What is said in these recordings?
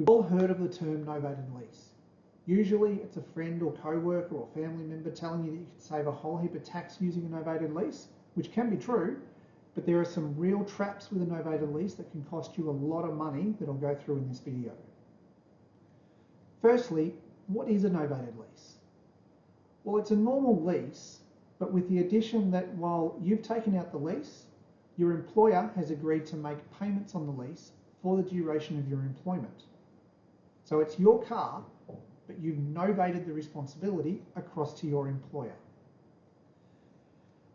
We've all heard of the term novated lease. Usually it's a friend or co-worker or family member telling you that you can save a whole heap of tax using a novated lease, which can be true, but there are some real traps with a novated lease that can cost you a lot of money that I'll go through in this video. Firstly, what is a novated lease? Well, it's a normal lease, but with the addition that while you've taken out the lease, your employer has agreed to make payments on the lease for the duration of your employment. So it's your car, but you've novated the responsibility across to your employer.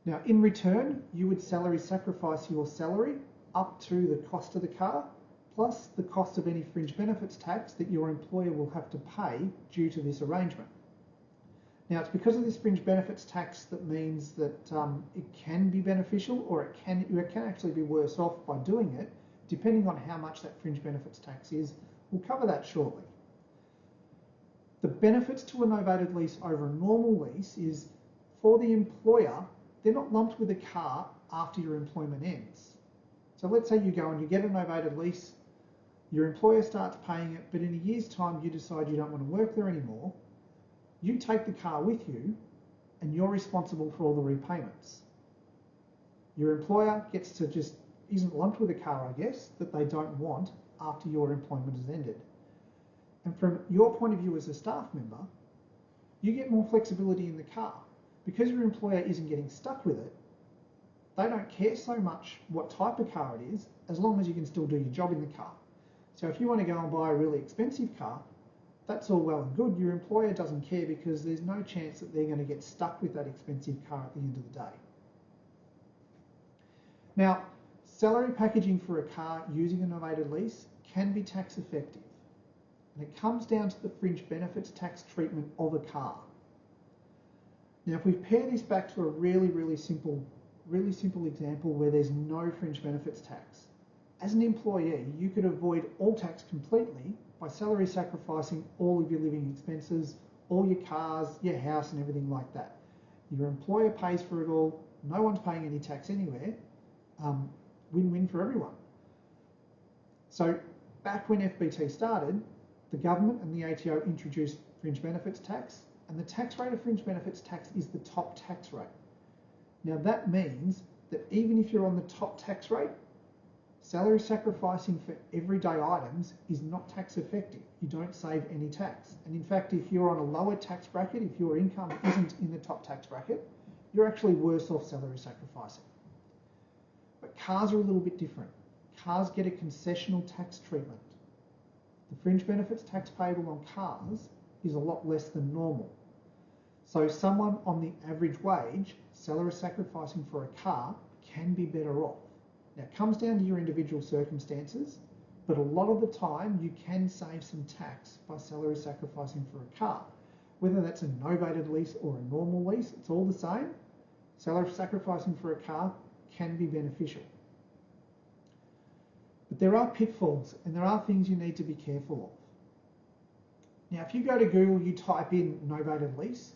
Now, in return, you would salary sacrifice your salary up to the cost of the car, plus the cost of any fringe benefits tax that your employer will have to pay due to this arrangement. Now, it's because of this fringe benefits tax that means that it can be beneficial, or you can actually be worse off by doing it, depending on how much that fringe benefits tax is. We'll cover that shortly. The benefits to a novated lease over a normal lease is, for the employer, they're not lumped with a car after your employment ends. So let's say you go and you get a novated lease, your employer starts paying it, but in a year's time you decide you don't want to work there anymore. You take the car with you and you're responsible for all the repayments. Your employer gets to isn't lumped with a car, I guess, that they don't want after your employment has ended. And from your point of view as a staff member, you get more flexibility in the car. Because your employer isn't getting stuck with it, they don't care so much what type of car it is, as long as you can still do your job in the car. So if you want to go and buy a really expensive car, that's all well and good. Your employer doesn't care because there's no chance that they're going to get stuck with that expensive car at the end of the day. Now, salary packaging for a car using a novated lease can be tax effective. And it comes down to the fringe benefits tax treatment of a car. Now, if we pair this back to a really simple example where there's no fringe benefits tax, as an employee, you could avoid all tax completely by salary sacrificing all of your living expenses, all your cars, your house, and everything like that. Your employer pays for it all. No one's paying any tax anywhere. Win-win for everyone. So back when FBT started, the government and the ATO introduced fringe benefits tax, and the tax rate of fringe benefits tax is the top tax rate. Now that means that even if you're on the top tax rate, salary sacrificing for everyday items is not tax effective. You don't save any tax. And in fact, if you're on a lower tax bracket, if your income isn't in the top tax bracket, you're actually worse off salary sacrificing. But cars are a little bit different. Cars get a concessional tax treatment. The fringe benefits tax payable on cars is a lot less than normal. So someone on the average wage, salary sacrificing for a car, can be better off. Now, it comes down to your individual circumstances, but a lot of the time you can save some tax by salary sacrificing for a car. Whether that's a novated lease or a normal lease, it's all the same. Salary sacrificing for a car can be beneficial. But there are pitfalls and there are things you need to be careful of. Now, if you go to Google, you type in novated lease,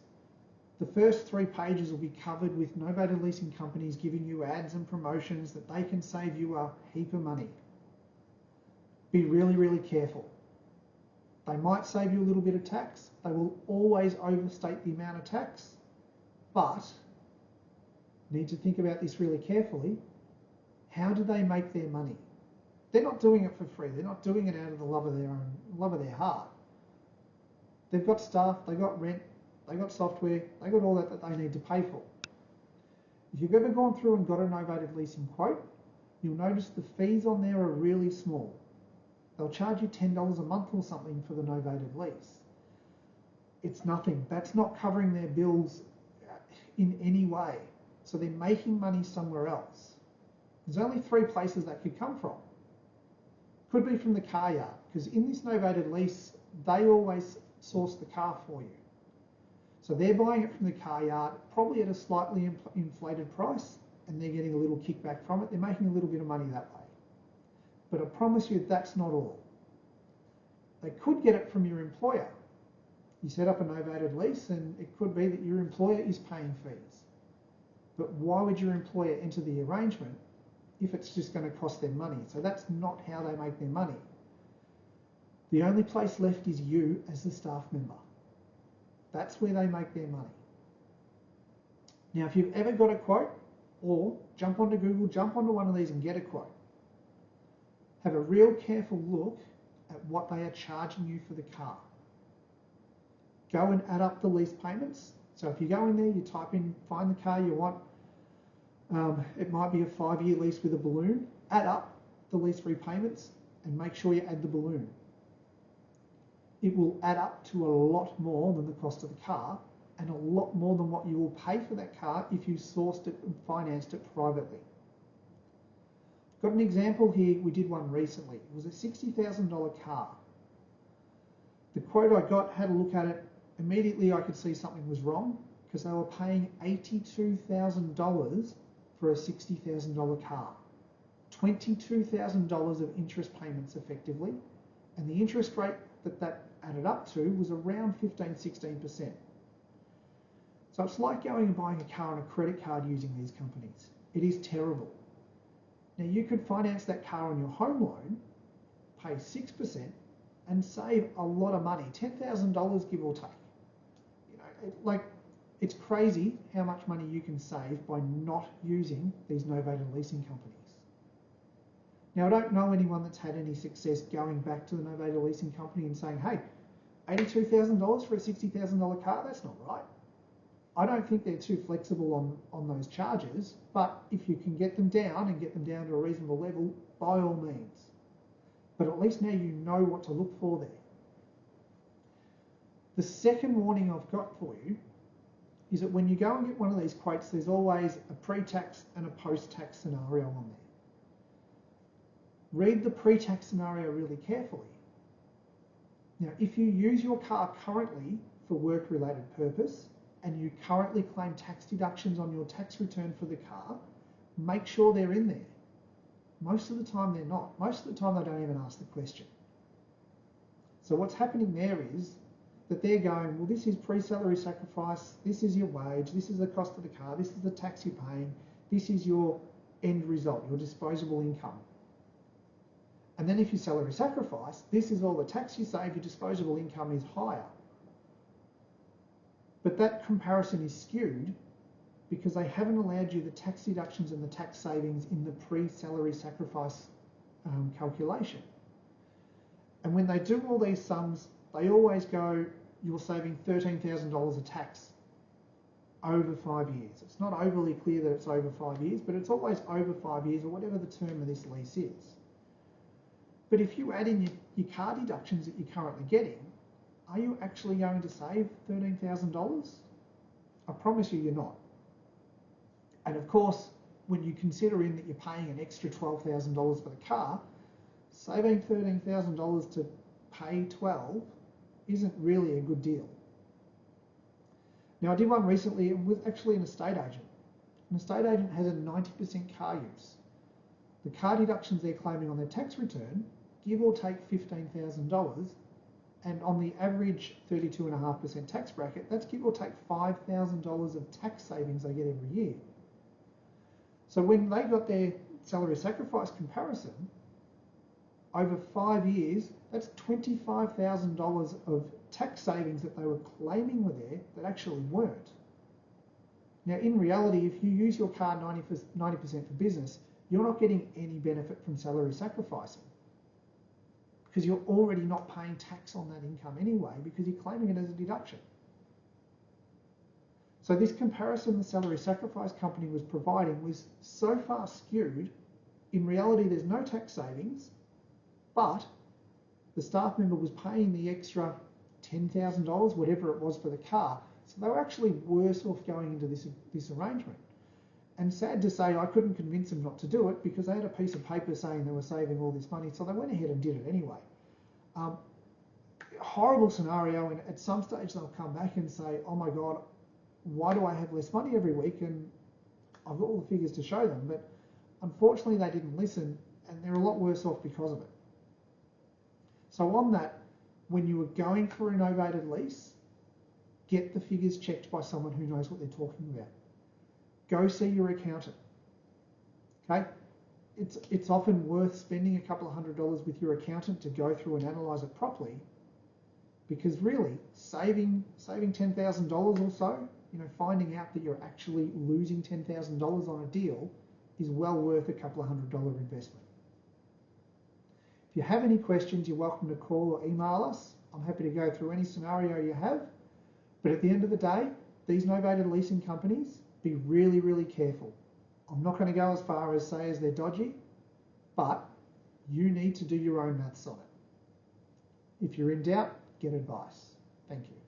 the first 3 pages will be covered with novated leasing companies giving you ads and promotions that they can save you a heap of money. Be really careful. They might save you a little bit of tax. They will always overstate the amount of tax, but you need to think about this really carefully. How do they make their money? They're not doing it for free. They're not doing it out of the love of their heart. They've got staff, they've got rent, they've got software, they've got all that they need to pay for. If you've ever gone through and got a novated leasing quote, you'll notice the fees on there are really small. They'll charge you $10 a month or something for the novated lease. It's nothing. That's not covering their bills in any way. So they're making money somewhere else. There's only 3 places that could come from. Could be from the car yard, because in this novated lease, they always source the car for you. So they're buying it from the car yard, probably at a slightly inflated price, and they're getting a little kickback from it. They're making a little bit of money that way. But I promise you that's not all. They could get it from your employer. You set up a novated lease and it could be that your employer is paying fees. But why would your employer enter the arrangement if it's just going to cost them money? So that's not how they make their money. The only place left is you as the staff member. That's where they make their money. Now, if you've ever got a quote, or jump onto Google, jump onto one of these and get a quote, have a real careful look at what they are charging you for the car. Go and add up the lease payments. So if you go in there, you type in, find the car you want. It might be a 5-year lease with a balloon. Add up the lease repayments and make sure you add the balloon. It will add up to a lot more than the cost of the car, and a lot more than what you will pay for that car if you sourced it and financed it privately. Got an example here, we did one recently. It was a $60,000 car. The quote I got, had a look at it, immediately I could see something was wrong because they were paying $82,000 for a $60,000 car. $22,000 of interest payments effectively, and the interest rate that added up to was around 15–16%. So it's like going and buying a car on a credit card using these companies. It is terrible. Now you could finance that car on your home loan, pay 6%, and save a lot of money, $10,000 give or take. You know, it's crazy how much money you can save by not using these novated leasing companies. Now I don't know anyone that's had any success going back to the novated leasing company and saying, hey, $82,000 for a $60,000 car, that's not right. I don't think they're too flexible on those charges, but if you can get them down and get them down to a reasonable level, by all means. But at least now you know what to look for there. The second warning I've got for you is that when you go and get one of these quotes, there's always a pre-tax and a post-tax scenario on there. Read the pre-tax scenario really carefully. Now, if you use your car currently for work-related purpose, and you currently claim tax deductions on your tax return for the car, make sure they're in there. Most of the time they're not. Most of the time they don't even ask the question. So what's happening there is that they're going, well, this is pre-salary sacrifice, this is your wage, this is the cost of the car, this is the tax you're paying, this is your end result, your disposable income. And then if you salary sacrifice, this is all the tax you save, your disposable income is higher. But that comparison is skewed because they haven't allowed you the tax deductions and the tax savings in the pre-salary sacrifice calculation. And when they do all these sums, they always go, you're saving $13,000 of tax over 5 years. It's not overly clear that it's over 5 years, but it's always over 5 years or whatever the term of this lease is. But if you add in your car deductions that you're currently getting, are you actually going to save $13,000? I promise you're not. And of course, when you consider in that you're paying an extra $12,000 for the car, saving $13,000 to pay $12,000 isn't really a good deal. Now I did one recently, it was actually an estate agent. An estate agent has a 90% car use. The car deductions they're claiming on their tax return, give or take $15,000, and on the average 32.5% tax bracket, that's give or take $5,000 of tax savings they get every year. So when they got their salary sacrifice comparison, over 5 years, that's $25,000 of tax savings that they were claiming were there that actually weren't. Now in reality, if you use your car 90% for business, you're not getting any benefit from salary sacrificing, because you're already not paying tax on that income anyway because you're claiming it as a deduction. So this comparison the salary sacrifice company was providing was so far skewed, in reality there's no tax savings, but the staff member was paying the extra $10,000, whatever it was for the car, so they were actually worse off going into this arrangement. And sad to say, I couldn't convince them not to do it because they had a piece of paper saying they were saving all this money, so they went ahead and did it anyway. Horrible scenario, and at some stage they'll come back and say, oh my God, why do I have less money every week? And I've got all the figures to show them, but unfortunately they didn't listen, and they're a lot worse off because of it. So on that, when you are going for a novated lease, get the figures checked by someone who knows what they're talking about. Go see your accountant. Okay? it's often worth spending a couple of $100 with your accountant to go through and analyse it properly, because really saving $10,000 or so, finding out that you're actually losing $10,000 on a deal is well worth a couple of $100 investment. If you have any questions, you're welcome to call or email us. I'm happy to go through any scenario you have. But at the end of the day, these novated leasing companies, be really, really careful. I'm not going to go as far as say as they're dodgy, but you need to do your own maths on it. If you're in doubt, get advice. Thank you.